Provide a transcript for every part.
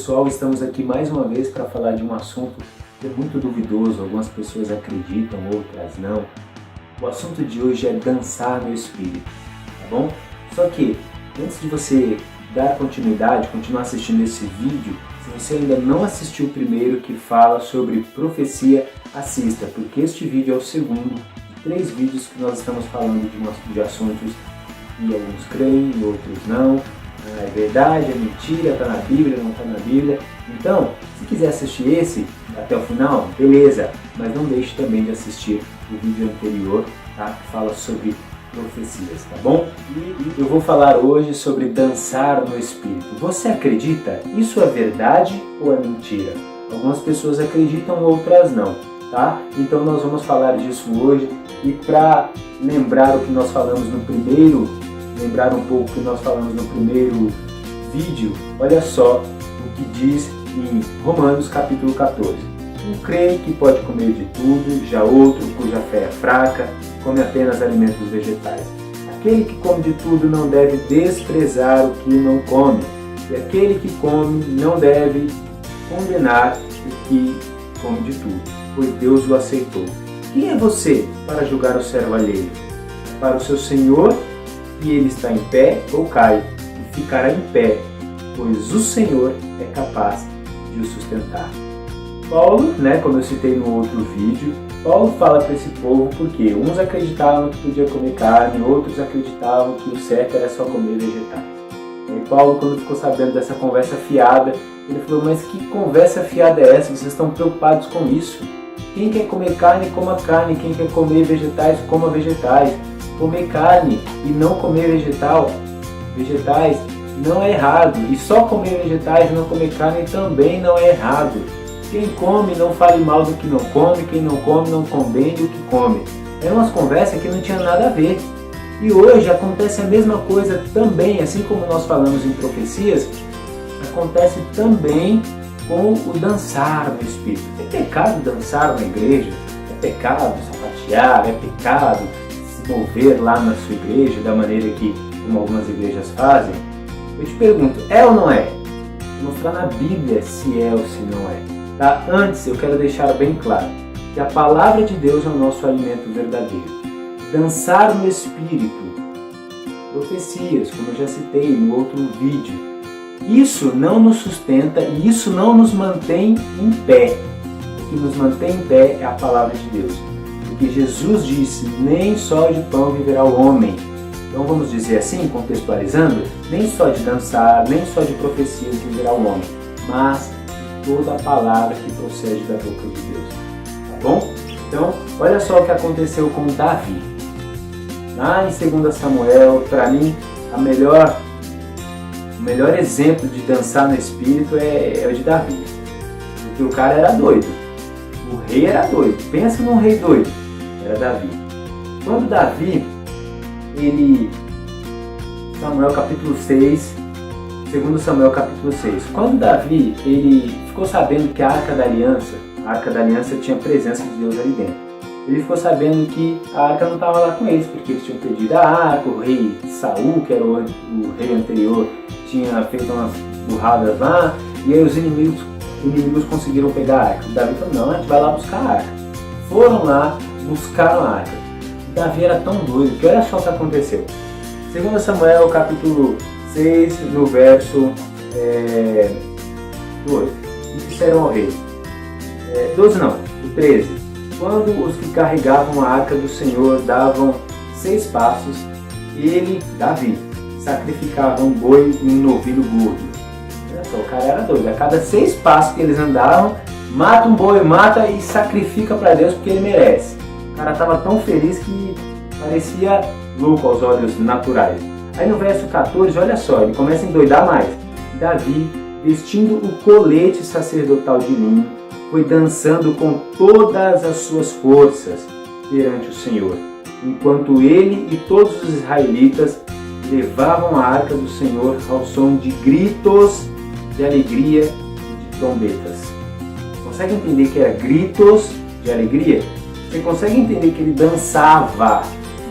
pessoal, estamos aqui mais uma vez para falar de um assunto que é muito duvidoso, algumas pessoas acreditam, outras não. O assunto de hoje é dançar no Espírito, tá bom? Só que, antes de você dar continuidade, continuar assistindo esse vídeo, se você ainda não assistiu o primeiro que fala sobre profecia, assista, porque este vídeo é o segundo de 3 vídeos que nós estamos falando de assuntos que alguns creem e outros não. É verdade, é mentira, está na Bíblia, não está na Bíblia. Então, se quiser assistir esse até o final, beleza, mas não deixe também de assistir o vídeo anterior, tá? Que fala sobre profecias, tá bom? E eu vou falar hoje sobre dançar no Espírito. Você acredita? Isso é verdade ou é mentira? Algumas pessoas acreditam, outras não, tá? Então nós vamos falar disso hoje e para lembrar o que nós falamos no primeiro, lembrar um pouco o que nós falamos no primeiro vídeo, olha só o que diz em Romanos capítulo 14. Um crê que pode comer de tudo, já outro, cuja fé é fraca, come apenas alimentos vegetais. Aquele que come de tudo não deve desprezar o que não come, e aquele que come não deve condenar o que come de tudo, pois Deus o aceitou. Quem é você para julgar o servo alheio? Para o seu Senhor, e ele está em pé ou cai, e ficará em pé, pois o Senhor é capaz de o sustentar. Paulo, como eu citei no outro vídeo, Paulo fala para esse povo porque uns acreditavam que podia comer carne, outros acreditavam que o certo era só comer vegetais. E Paulo, quando ficou sabendo dessa conversa fiada, ele falou: mas que conversa fiada é essa? Vocês estão preocupados com isso? Quem quer comer carne, coma carne. Quem quer comer vegetais, coma vegetais. Comer carne e não comer vegetais não é errado. E só comer vegetais e não comer carne também não é errado. Quem come não fale mal do que não come, quem não come não condene o que come. Eram umas conversas que não tinham nada a ver. E hoje acontece a mesma coisa também, assim como nós falamos em profecias, acontece também com o dançar no Espírito. É pecado dançar na igreja? É pecado sapatear? É pecado se mover lá na sua igreja da maneira que como algumas igrejas fazem? Eu te pergunto, é ou não é? Vou mostrar na Bíblia se é ou se não é. Tá? Antes, eu quero deixar bem claro que a palavra de Deus é o nosso alimento verdadeiro. Dançar no Espírito, profecias, como eu já citei no outro vídeo, isso não nos sustenta e isso não nos mantém em pé. O que nos mantém em pé é a palavra de Deus. Porque Jesus disse, nem só de pão viverá o homem. Então vamos dizer assim, contextualizando, nem só de dançar, nem só de profecias viverá o homem, mas toda a palavra que procede da boca de Deus, tá bom? Então, olha só o que aconteceu com Davi. Lá em 2 Samuel, para mim, o melhor exemplo de dançar no Espírito é o de Davi. Porque o cara era doido, o rei era doido, pensa num rei doido, era Davi. Quando Davi, Samuel capítulo 6, 2 Samuel capítulo 6. Quando Davi ele ficou sabendo que a Arca da Aliança tinha a presença de Deus ali dentro. Ele ficou sabendo que a Arca não estava lá com eles, porque eles tinham perdido a Arca, o rei Saul, que era o rei anterior, tinha feito umas burradas lá, e aí os inimigos conseguiram pegar a Arca. Davi falou, não, a gente vai lá buscar a Arca. Foram lá, buscaram a Arca. Davi era tão doido, que olha só o que aconteceu. 2 Samuel capítulo 6, no verso 12, e disseram ao rei, 12 não, o 13, quando os que carregavam a arca do Senhor davam 6 passos, ele, Davi, sacrificava um boi e um novilho gordo. Olha só, o cara era doido, a cada 6 passos que eles andavam, mata um boi, mata e sacrifica para Deus porque ele merece. O cara estava tão feliz que parecia louco aos olhos naturais. Aí no verso 14, olha só, ele começa a endoidar mais. Davi, vestindo o colete sacerdotal de linho, foi dançando com todas as suas forças perante o Senhor, enquanto ele e todos os israelitas levavam a arca do Senhor ao som de gritos de alegria e de trombetas. Consegue entender que era gritos de alegria? Você consegue entender que ele dançava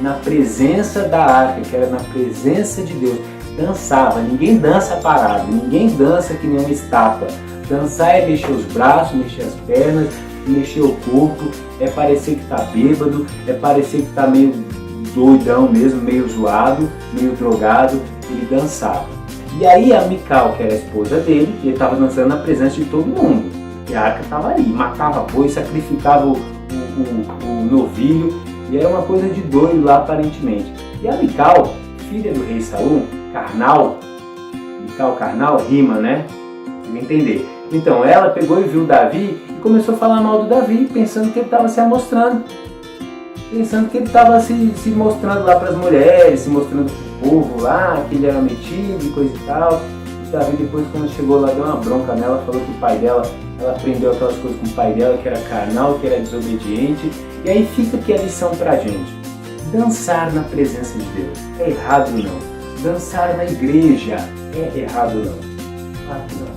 na presença da arca, que era na presença de Deus. dançava. Ninguém dança parado, ninguém dança que nem uma estátua. Dançar é mexer os braços, mexer as pernas, mexer o corpo, é parecer que tá bêbado, é parecer que tá meio doidão mesmo, meio zoado, meio drogado. Ele dançava. E aí a Mical, que era a esposa dele, ele estava dançando na presença de todo mundo. E a arca estava ali, matava boi, sacrificava o novilho, e era uma coisa de doido lá aparentemente. E a Mical, filha do rei Saul, carnal, Mical carnal, rima, né? Você vai entender. Então ela pegou e viu Davi e começou a falar mal do Davi, pensando que ele estava se amostrando. Pensando que ele estava se mostrando lá para as mulheres, se mostrando para o povo lá, que ele era metido e coisa e tal. E Davi depois, quando chegou lá, deu uma bronca nela, falou que o pai dela, ela aprendeu aquelas coisas com o pai dela, que era carnal, que era desobediente. E aí fica aqui a lição para a gente. Dançar na presença de Deus é errado não. Dançar na igreja é errado não. Claro que não.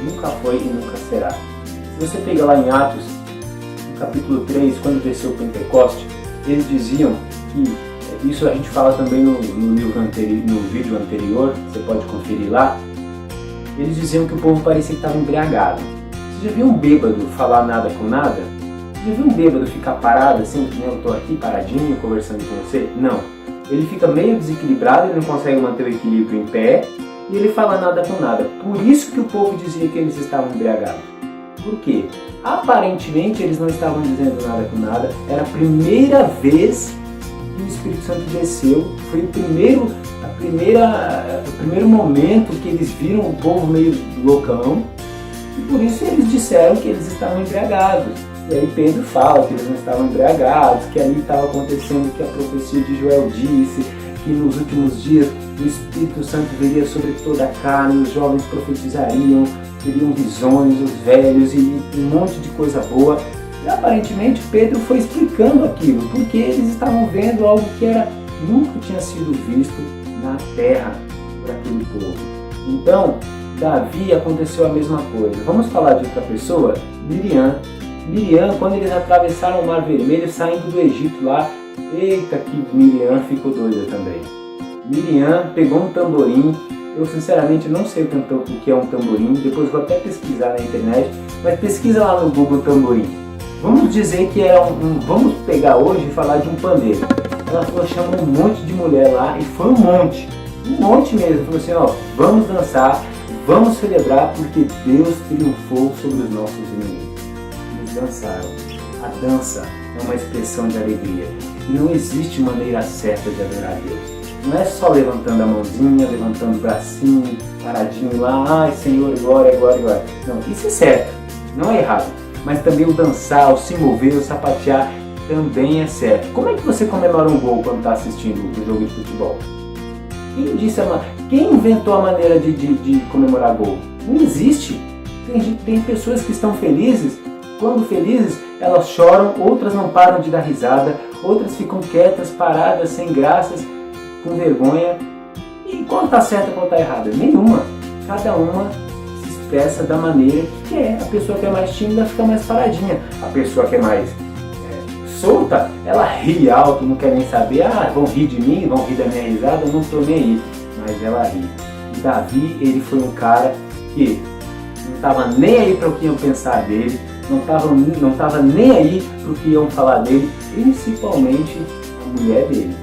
Nunca foi e nunca será. Se você pega lá em Atos, no capítulo 3, quando desceu o Pentecoste, eles diziam que, isso a gente fala também no vídeo anterior, você pode conferir lá, eles diziam que o povo parecia que estava embriagado. Você já viu um bêbado falar nada com nada? Você já viu um bêbado ficar parado assim, que nem eu estou aqui paradinho conversando com você? Não. Ele fica meio desequilibrado, ele não consegue manter o equilíbrio em pé e ele fala nada com nada. Por isso que o povo dizia que eles estavam embriagados. Por quê? Aparentemente eles não estavam dizendo nada com nada. Era a primeira vez que o Espírito Santo desceu. Foi o primeiro momento que eles viram o povo meio loucão. E por isso eles disseram que eles estavam embriagados. E aí Pedro fala que eles não estavam embriagados, que ali estava acontecendo o que a profecia de Joel disse, que nos últimos dias o Espírito Santo viria sobre toda a carne, os jovens profetizariam, teriam visões, os velhos e um monte de coisa boa. E aparentemente Pedro foi explicando aquilo, porque eles estavam vendo algo que nunca tinha sido visto na terra por aquele povo. Então, Davi aconteceu a mesma coisa. Vamos falar de outra pessoa? Miriam, quando eles atravessaram o Mar Vermelho, saindo do Egito lá, eita que Miriam ficou doida também. Miriam pegou um tamborim. Eu sinceramente não sei o que é um tamborim, depois vou até pesquisar na internet, mas pesquisa lá no Google tamborim. Vamos dizer que era vamos pegar hoje e falar de um pandeiro. Ela falou, chamou um monte de mulher lá e foi um monte mesmo. Falou assim, ó, vamos dançar, vamos celebrar porque Deus triunfou sobre os nossos inimigos. Eles dançaram. A dança é uma expressão de alegria e não existe maneira certa de adorar a Deus. Não é só levantando a mãozinha, levantando o bracinho, paradinho lá, ai Senhor, glória, glória, glória. Não, isso é certo, não é errado. Mas também o dançar, o se mover, o sapatear também é certo. Como é que você comemora um gol quando está assistindo um jogo de futebol? Quem inventou a maneira de comemorar gol? Não existe. Tem pessoas que estão felizes. Quando felizes, elas choram, outras não param de dar risada, outras ficam quietas, paradas, sem graças, com vergonha. E qual está certa e qual está errada? Nenhuma. Cada uma se expressa da maneira que quer. A pessoa que é mais tímida fica mais paradinha. A pessoa que é mais solta, ela ri alto, não quer nem saber. Ah, vão rir de mim, vão rir da minha risada, eu não estou nem aí. Mas ela ri. E Davi, ele foi um cara que não estava nem aí para o que iam pensar dele, não estava nem aí para o que iam falar dele, principalmente a mulher dele.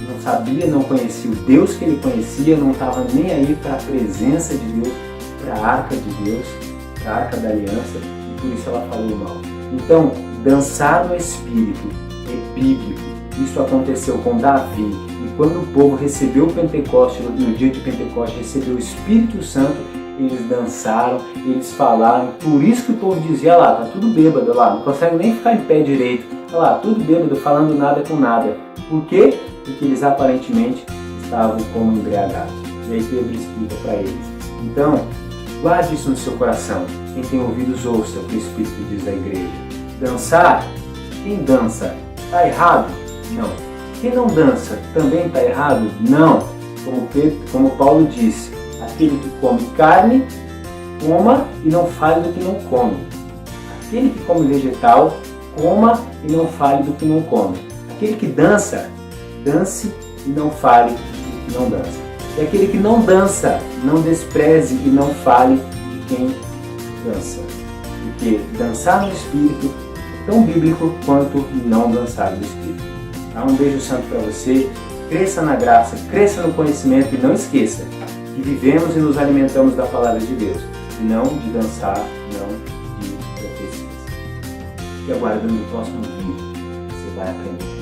Não sabia, não conhecia o Deus que ele conhecia, não estava nem aí para a presença de Deus, para a arca de Deus, para a arca da aliança, e por isso ela falou mal. Então, dançar no Espírito é bíblico. Isso aconteceu com Davi. E quando o povo recebeu o Pentecoste, no dia de Pentecoste, recebeu o Espírito Santo, eles dançaram, eles falaram. Por isso que o povo dizia, lá, tá tudo bêbado, lá, não consegue nem ficar em pé direito. Lá, tudo bêbado, falando nada com nada. Por quê? Porque eles aparentemente estavam como embriagados. E aí Pedro explica para eles. Então, guarde isso no seu coração. Quem tem ouvidos, ouça o que o Espírito diz à igreja. Dançar? Quem dança? Está errado? Não. Quem não dança também está errado? Não. Como Paulo disse, aquele que come carne, coma e não fale do que não come. Aquele que come vegetal, coma e não fale do que não come. Aquele que dança, dance e não fale do que não dança. E aquele que não dança, não despreze e não fale de quem dança. Porque dançar no Espírito é tão bíblico quanto não dançar no Espírito. Tá? Um beijo santo para você. Cresça na graça, cresça no conhecimento e não esqueça que vivemos e nos alimentamos da palavra de Deus. E não de dançar, não de profecias. E aguardando o próximo vídeo, você vai aprender.